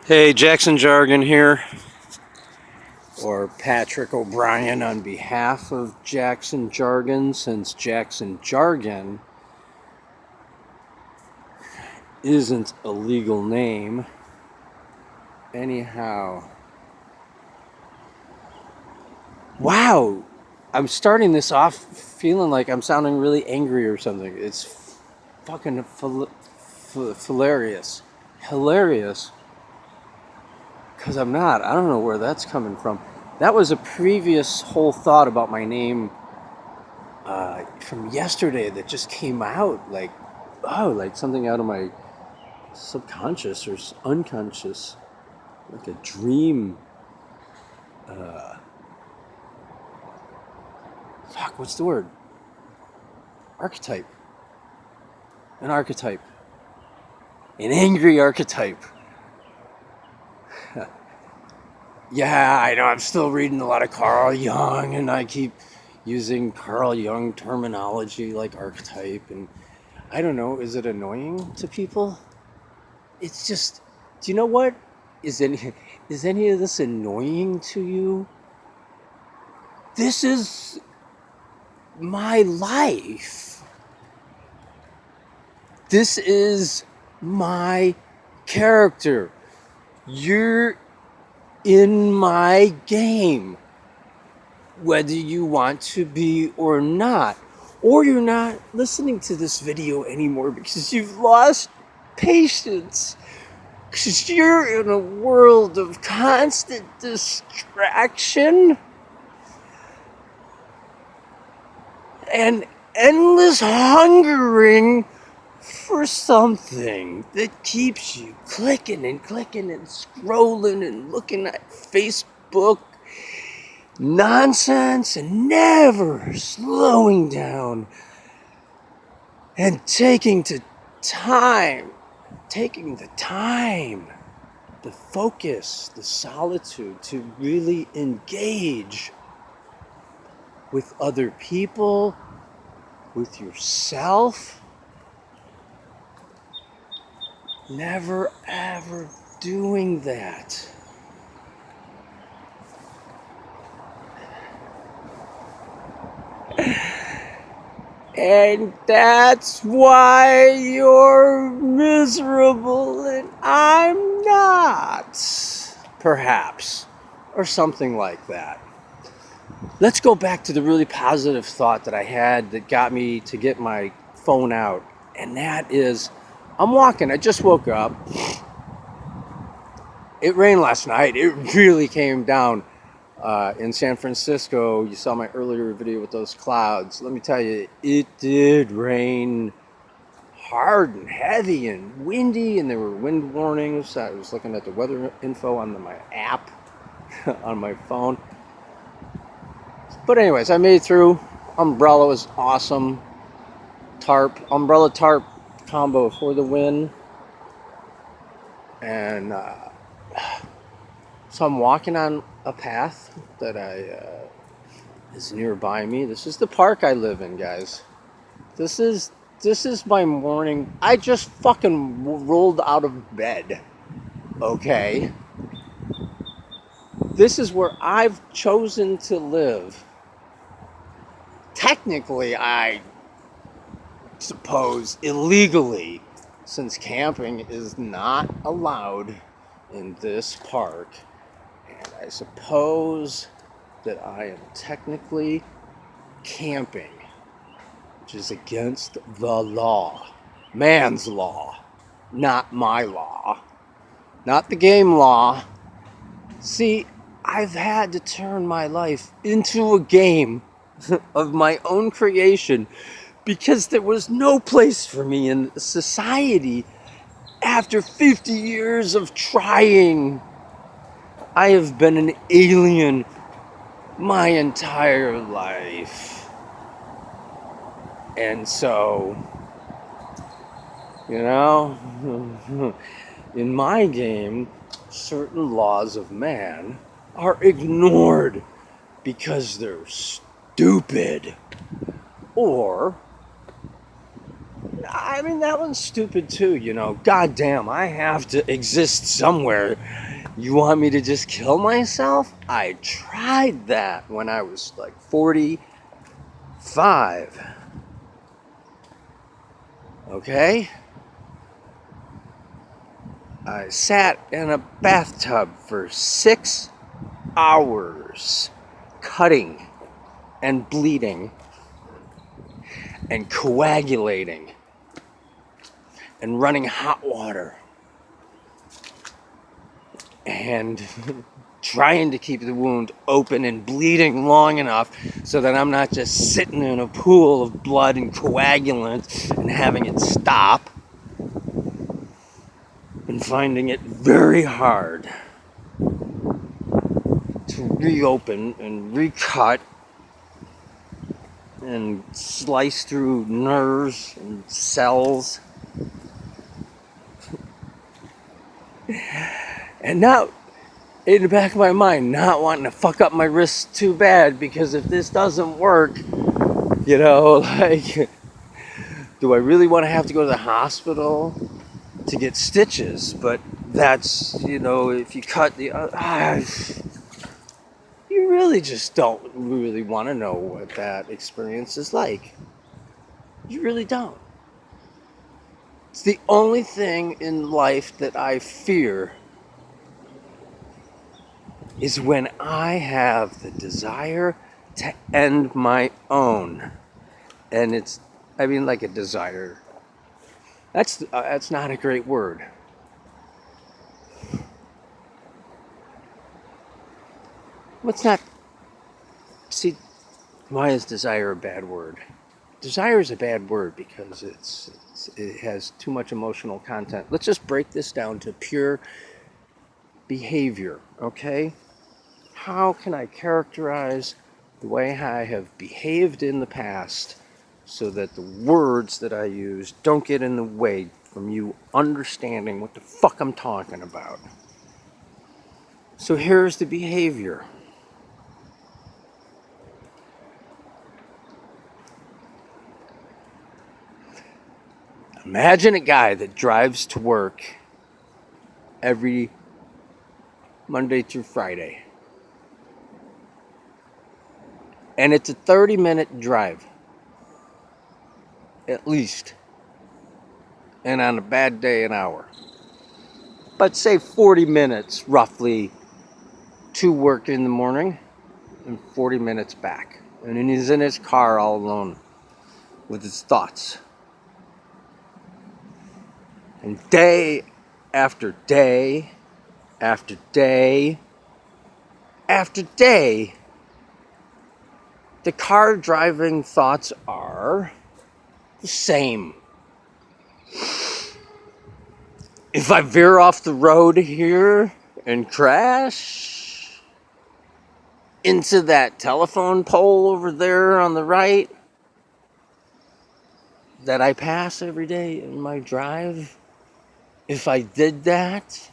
Hey, Jackson Jargon here, or Patrick O'Brien on behalf of Jackson Jargon, since Jackson Jargon isn't a legal name. Anyhow, wow, I'm starting this off feeling like I'm sounding really angry or something. It's fucking hilarious. Hilarious, because I'm not. I don't know where that's coming from. That was a previous whole thought about my name from yesterday that just came out like something out of my subconscious or unconscious, like a dream. uh what's the word? Archetype. An archetype. An angry archetype. Yeah, I know, I'm still reading a lot of Carl Jung, and I keep using Carl Jung terminology like archetype, and I don't know, is it annoying to people? It's just, do you know what? Is any of this annoying to you? This is my life. This is my character. You're in my game, whether you want to be or not. Or you're not listening to this video anymore because you've lost patience. Because you're in a world of constant distraction and endless hungering for something that keeps you clicking and clicking and scrolling and looking at Facebook nonsense and never slowing down and taking the time, the focus, the solitude to really engage with other people, with yourself. Never ever doing that. And that's why you're miserable and I'm not. Perhaps. Or something like that. Let's go back to the really positive thought that I had that got me to get my phone out. And that is, I'm walking, I just woke up. It rained last night. It really came down in San Francisco. You saw my earlier video with those clouds. Let me tell you, it did rain hard and heavy and windy, and there were wind warnings. I was looking at the weather info on my app on my phone. But anyways, I made it through. Umbrella was awesome. Umbrella tarp combo for the win. And so I'm walking on a path that is nearby me. This is the park I live in, guys. This is my morning. I just fucking rolled out of bed. Okay. This is where I've chosen to live. Technically, I suppose illegally, since camping is not allowed in this park. And I suppose that I am technically camping, which is against the law. Man's law, not my law. Not the game law. See, I've had to turn my life into a game of my own creation because there was no place for me in society after 50 years of trying. I have been an alien my entire life. And so, you know, in my game, certain laws of man are ignored because they're stupid. Or I mean, that one's stupid too, you know. God damn, I have to exist somewhere. You want me to just kill myself? I tried that when I was like 45. Okay? I sat in a bathtub for 6 hours, cutting and bleeding and coagulating and running hot water and trying to keep the wound open and bleeding long enough so that I'm not just sitting in a pool of blood and coagulants and having it stop, and finding it very hard to reopen and recut and slice through nerves and cells. And now, in the back of my mind, not wanting to fuck up my wrists too bad, because if this doesn't work, you know, like, do I really want to have to go to the hospital to get stitches? But that's, you know, if you cut the you really just don't really want to know what that experience is like. You really don't. It's the only thing in life that I fear is when I have the desire to end my own. And it's, I mean, like a desire. That's not a great word. Let's not, see, why is desire a bad word? Desire is a bad word because it has too much emotional content. Let's just break this down to pure behavior, okay? How can I characterize the way I have behaved in the past so that the words that I use don't get in the way from you understanding what the fuck I'm talking about? So here's the behavior. Imagine a guy that drives to work every Monday through Friday. And it's a 30-minute drive, at least. And on a bad day, an hour. But say 40 minutes, roughly, to work in the morning, and 40 minutes back. And then he's in his car all alone with his thoughts. And day after day after day after day, the car driving thoughts are the same. If I veer off the road here and crash into that telephone pole over there on the right that I pass every day in my drive, if I did that,